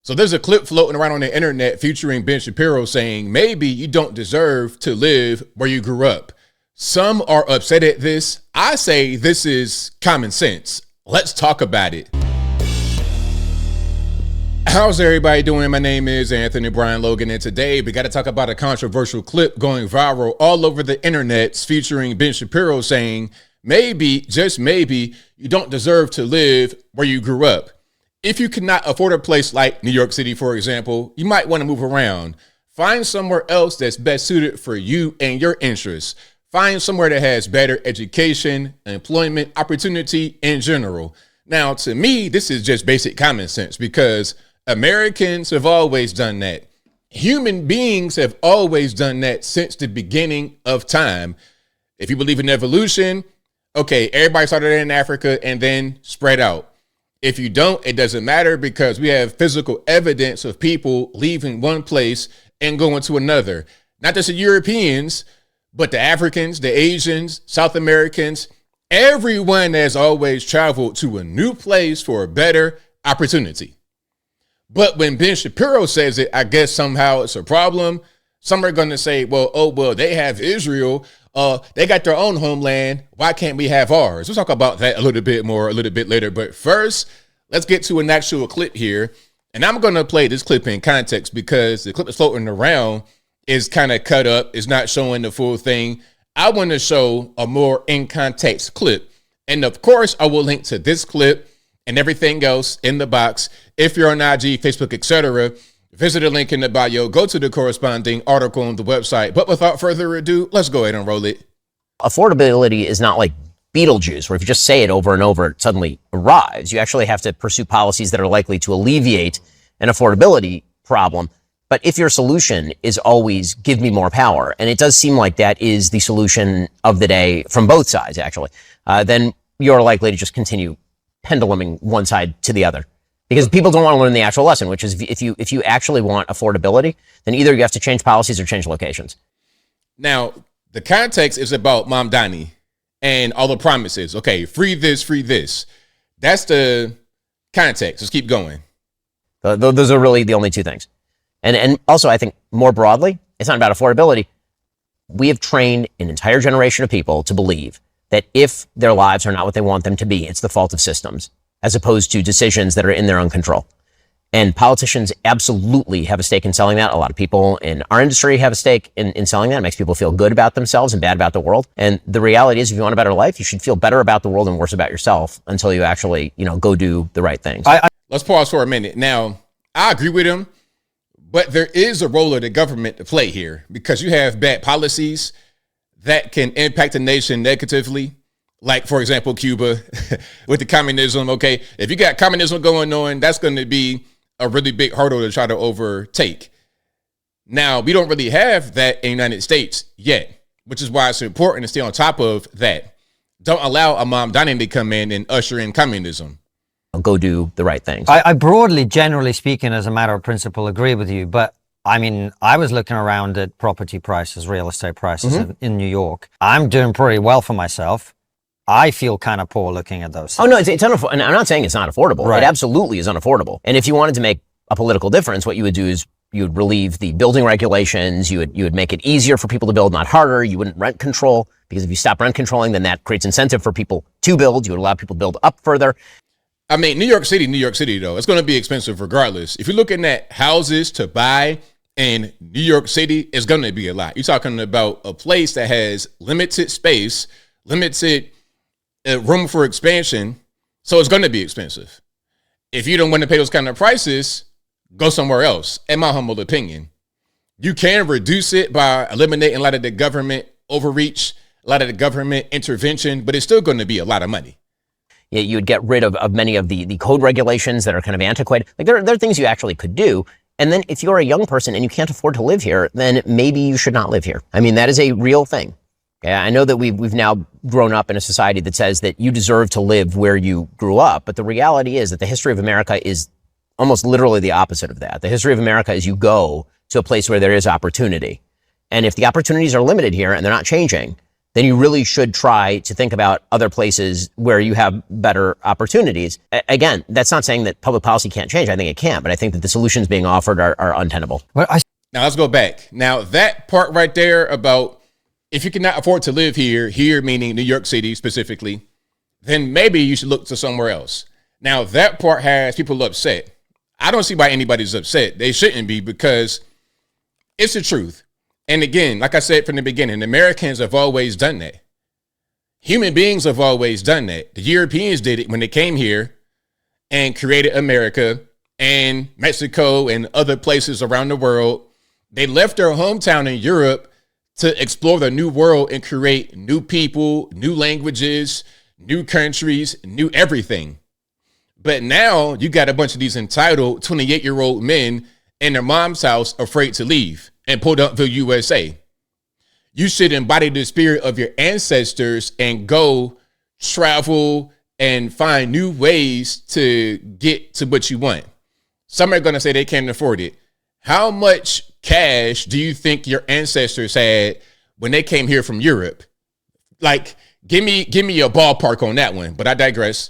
So there's a clip floating around on the internet featuring Ben Shapiro saying, maybe you don't deserve to live where you grew up. Some are upset at this. I say this is common sense. Let's talk about it. How's everybody doing? My name is Anthony Brian Logan, and today we got to talk about a controversial clip going viral all over the internet featuring Ben Shapiro saying, maybe, just maybe, you don't deserve to live where you grew up. If you cannot afford a place like New York City, for example, you might want to move around. Find somewhere else that's best suited for you and your interests. Find somewhere that has better education, employment, opportunity in general. Now, to me, this is just basic common sense because Americans have always done that. Human beings have always done that since the beginning of time. If you believe in evolution, okay, everybody started in Africa and then spread out. If you don't, it doesn't matter because we have physical evidence of people leaving one place and going to another. Not just the Europeans, but the Africans, the Asians, South Americans, everyone has always traveled to a new place for a better opportunity. But when Ben Shapiro says it, I guess somehow it's a problem. Some are going to say, well, they have Israel. They got their own homeland. Why can't we have ours? We'll talk about that a little bit later. But first, let's get to an actual clip here. And I'm going to play this clip in context because the clip that's floating around is kind of cut up. It's not showing the full thing. I want to show a more in context clip. And of course, I will link to this clip and everything else in the box. If you're on IG, Facebook, etc., visit the link in the bio, go to the corresponding article on the website. But without further ado, let's go ahead and roll it. Affordability is not like Beetlejuice, where if you just say it over and over, it suddenly arrives. You actually have to pursue policies that are likely to alleviate an affordability problem. But if your solution is always give me more power, and it does seem like that is the solution of the day from both sides, actually, then you're likely to just continue penduluming one side to the other. Because people don't want to learn the actual lesson, which is if you actually want affordability, then either you have to change policies or change locations. Now, the context is about Mom Donnie and all the promises. Okay, free this, free this. That's the context. Let's keep going. Those are really the only two things. And also, I think more broadly, it's not about affordability. We have trained an entire generation of people to believe that if their lives are not what they want them to be, it's the fault of systems, as opposed to decisions that are in their own control. And politicians absolutely have a stake in selling that. A lot of people in our industry have a stake in selling that. It makes people feel good about themselves and bad about the world. And the reality is, if you want a better life, you should feel better about the world and worse about yourself until you actually, go do the right things. Let's pause for a minute. Now, I agree with him, but there is a role of the government to play here because you have bad policies that can impact a nation negatively. Like, for example, Cuba with the communism. Okay, if you got communism going on, that's going to be a really big hurdle to try to overtake. Now, we don't really have that in the United States yet, which is why it's important to stay on top of that. Don't allow a Mom Donnie to come in and usher in communism. Go do the right things. I broadly, generally speaking, as a matter of principle, agree with you. But I mean, I was looking around at property prices, real estate prices in New York. I'm doing pretty well for myself. I feel kind of poor looking at those things. Oh, no, it's unaffordable. And I'm not saying it's not affordable. Right. It absolutely is unaffordable. And if you wanted to make a political difference, what you would do is you would relieve the building regulations. You would make it easier for people to build, not harder. You wouldn't rent control, because if you stop rent controlling, then that creates incentive for people to build. You would allow people to build up further. I mean, New York City, though, it's going to be expensive regardless. If you're looking at houses to buy in New York City, it's going to be a lot. You're talking about a place that has limited space, limited room for expansion, so it's going to be expensive. If you don't want to pay those kind of prices, go somewhere else, in my humble opinion. You can reduce it by eliminating a lot of the government overreach, a lot of the government intervention, but it's still going to be a lot of money. Yeah, you would get rid of many of the code regulations that are kind of antiquated. Like there are things you actually could do. And then if you're a young person and you can't afford to live here, then maybe you should not live here. I mean, that is a real thing. Yeah, I know that we've now grown up in a society that says that you deserve to live where you grew up. But the reality is that the history of America is almost literally the opposite of that. The history of America is you go to a place where there is opportunity. And if the opportunities are limited here and they're not changing, then you really should try to think about other places where you have better opportunities. Again, that's not saying that public policy can't change. I think it can, but I think that the solutions being offered are untenable. Now let's go back. Now that part right there about if you cannot afford to live here meaning New York City specifically, then maybe you should look to somewhere else. Now that part has people upset. I don't see why anybody's upset. They shouldn't be, because it's the truth. And again, like I said from the beginning, Americans have always done that. Human beings have always done that. The Europeans did it when they came here and created America and Mexico and other places around the world. They left their hometown in Europe to explore the new world and create new people, new languages, new countries, new everything. But now you got a bunch of these entitled 28-year-old men in their mom's house afraid to leave and pulled up the USA. You should embody the spirit of your ancestors and go travel and find new ways to get to what you want. Some are going to say they can't afford it. How much cash do you think your ancestors had when they came here from Europe? Like, give me a ballpark on that one, but I digress.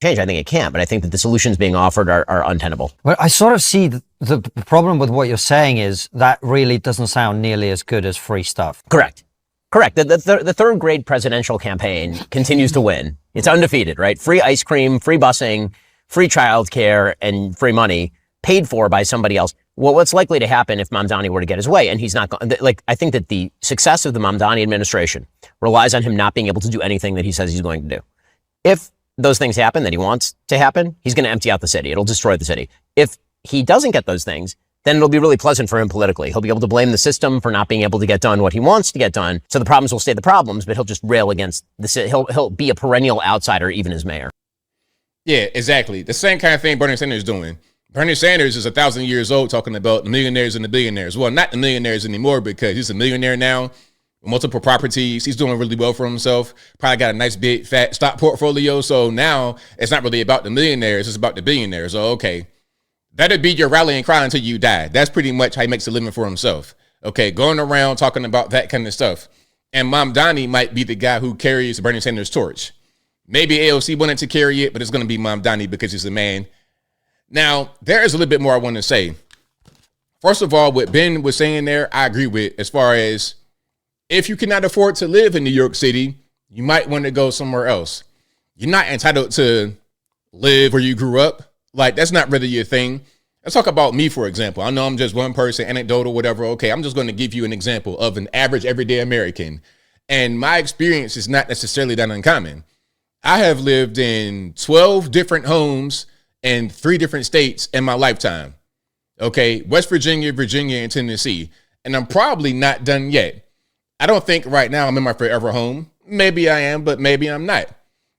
Change, I think it can, but I think that the solutions being offered are untenable. Well, I sort of see the problem with what you're saying is that really doesn't sound nearly as good as free stuff. Correct. The third grade presidential campaign continues to win. It's undefeated, right? Free ice cream, free busing, free childcare, and free money paid for by somebody else. Well, what's likely to happen if Mamdani were to get his way? And he's not going, like, I think that the success of the Mamdani administration relies on him not being able to do anything that he says he's going to do. If those things happen that he wants to happen, he's going to empty out the city. It'll destroy the city. If he doesn't get those things, then it'll be really pleasant for him politically. He'll be able to blame the system for not being able to get done what he wants to get done. So the problems will stay the problems, but he'll just rail against the city. He'll be a perennial outsider, even as mayor. Yeah, exactly. The same kind of thing Bernie Sanders is doing. Bernie Sanders is 1,000 years old talking about the millionaires and the billionaires. Well, not the millionaires anymore, because he's a millionaire now with multiple properties. He's doing really well for himself. Probably got a nice big fat stock portfolio. So now it's not really about the millionaires. It's about the billionaires. Oh, okay. That'd be your rallying cry until you die. That's pretty much how he makes a living for himself. Okay, going around talking about that kind of stuff. And Mamdani might be the guy who carries Bernie Sanders' torch. Maybe AOC wanted to carry it, but it's going to be Mamdani because he's a man. Now, there is a little bit more I want to say. First of all, what Ben was saying there, I agree with, as far as if you cannot afford to live in New York City, you might want to go somewhere else. You're not entitled to live where you grew up. Like, that's not really your thing. Let's talk about me, for example. I know I'm just one person, anecdotal, whatever. Okay, I'm just going to give you an example of an average everyday American. And my experience is not necessarily that uncommon. I have lived in 12 different homes in 3 different states in my lifetime. Okay, West Virginia, Virginia, and Tennessee. And I'm probably not done yet. I don't think right now I'm in my forever home. Maybe I am, but maybe I'm not.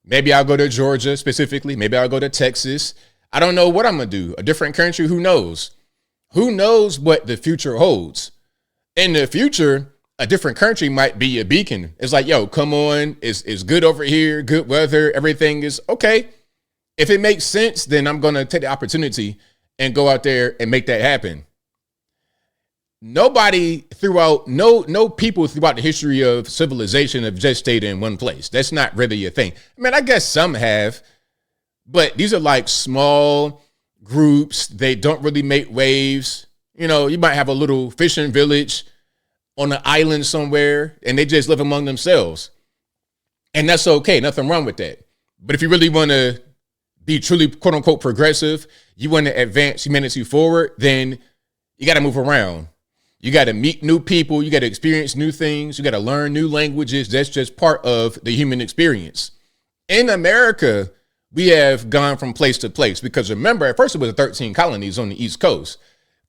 Maybe I'll go to Georgia specifically. Maybe I'll go to Texas. I don't know what I'm going to do. A different country, who knows? Who knows what the future holds? In the future, a different country might be a beacon. It's like, yo, come on. It's good over here. Good weather. Everything is okay. If it makes sense, then I'm going to take the opportunity and go out there and make that happen. Nobody throughout, no people throughout the history of civilization have just stayed in one place. That's not really a thing. I mean, I guess some have, but these are like small groups. They don't really make waves. You know, you might have a little fishing village on an island somewhere, and they just live among themselves. And that's okay. Nothing wrong with that. But if you really want to be truly, quote unquote, progressive, you want to advance humanity forward, then you got to move around. You got to meet new people. You got to experience new things. You got to learn new languages. That's just part of the human experience. In America, we have gone from place to place because remember, at first it was 13 colonies on the East Coast.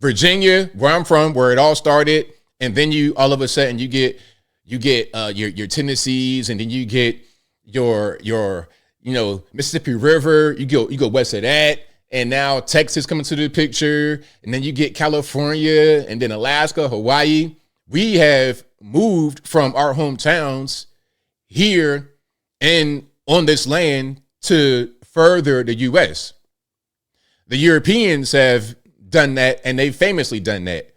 Virginia, where I'm from, where it all started. And then you, all of a sudden, you get your Tennessees, and then you get your Mississippi River. You go west of that. And now Texas coming to the picture, and then you get California, and then Alaska, Hawaii. We have moved from our hometowns here and on this land to further the U.S. The Europeans have done that, and they've famously done that.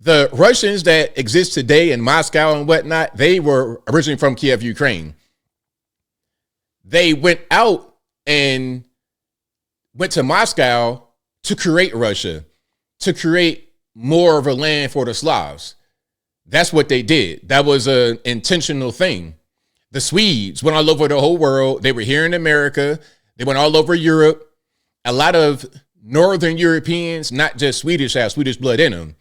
The Russians that exist today in Moscow and whatnot, they were originally from Kiev, Ukraine. They went out and went to Moscow to create Russia, to create more of a land for the Slavs. That's what they did. That was an intentional thing. The Swedes went all over the whole world. They were here in America. They went all over Europe. A lot of Northern Europeans, not just Swedish, have Swedish blood in them.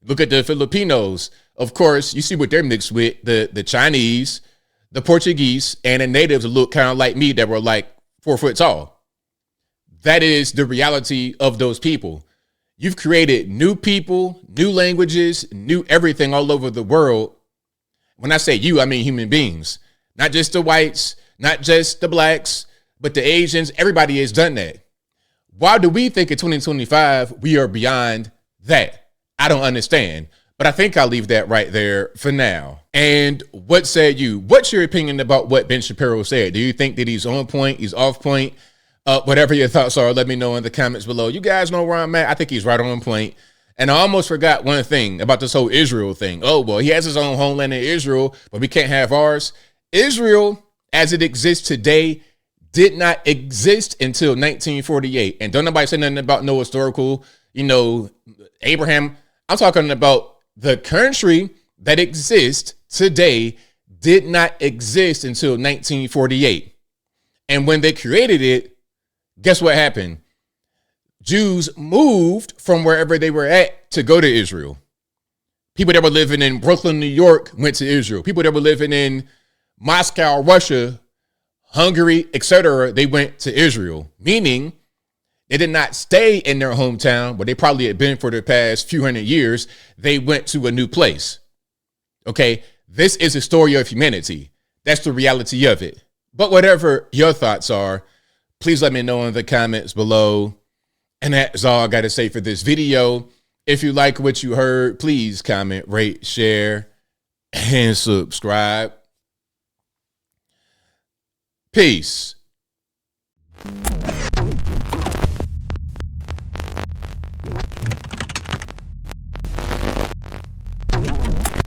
Look at the Filipinos. Of course, you see what they're mixed with, the Chinese, the Portuguese, and the natives look kind of like me that were like 4 foot tall. That is the reality of those people. You've created new people, new languages, new everything all over the world. When I say you, I mean human beings, not just the whites, not just the blacks, but the Asians. Everybody has done that. Why do we think in 2025 we are beyond that? I don't understand, but I think I'll leave that right there for now. And what say you? What's your opinion about what Ben Shapiro said? Do you think that he's on point? He's off point? Whatever your thoughts are, let me know in the comments below. You guys know where I'm at. I think he's right on point. And I almost forgot one thing about this whole Israel thing. Oh, well, he has his own homeland in Israel, but we can't have ours. Israel, as it exists today, did not exist until 1948. And don't nobody say nothing about no historical, Abraham. I'm talking about the country that exists today did not exist until 1948. And when they created it, guess what happened? Jews moved from wherever they were at to go to Israel. People that were living in Brooklyn, New York went to Israel. People that were living in Moscow, Russia, Hungary, etc., they went to Israel, meaning they did not stay in their hometown, but they probably had been for the past few hundred years. They went to a new place. Okay, this is a story of humanity. That's the reality of it. But whatever your thoughts are, please let me know in the comments below. And that's all I got to say for this video. If you like what you heard, please comment, rate, share, and subscribe. Peace.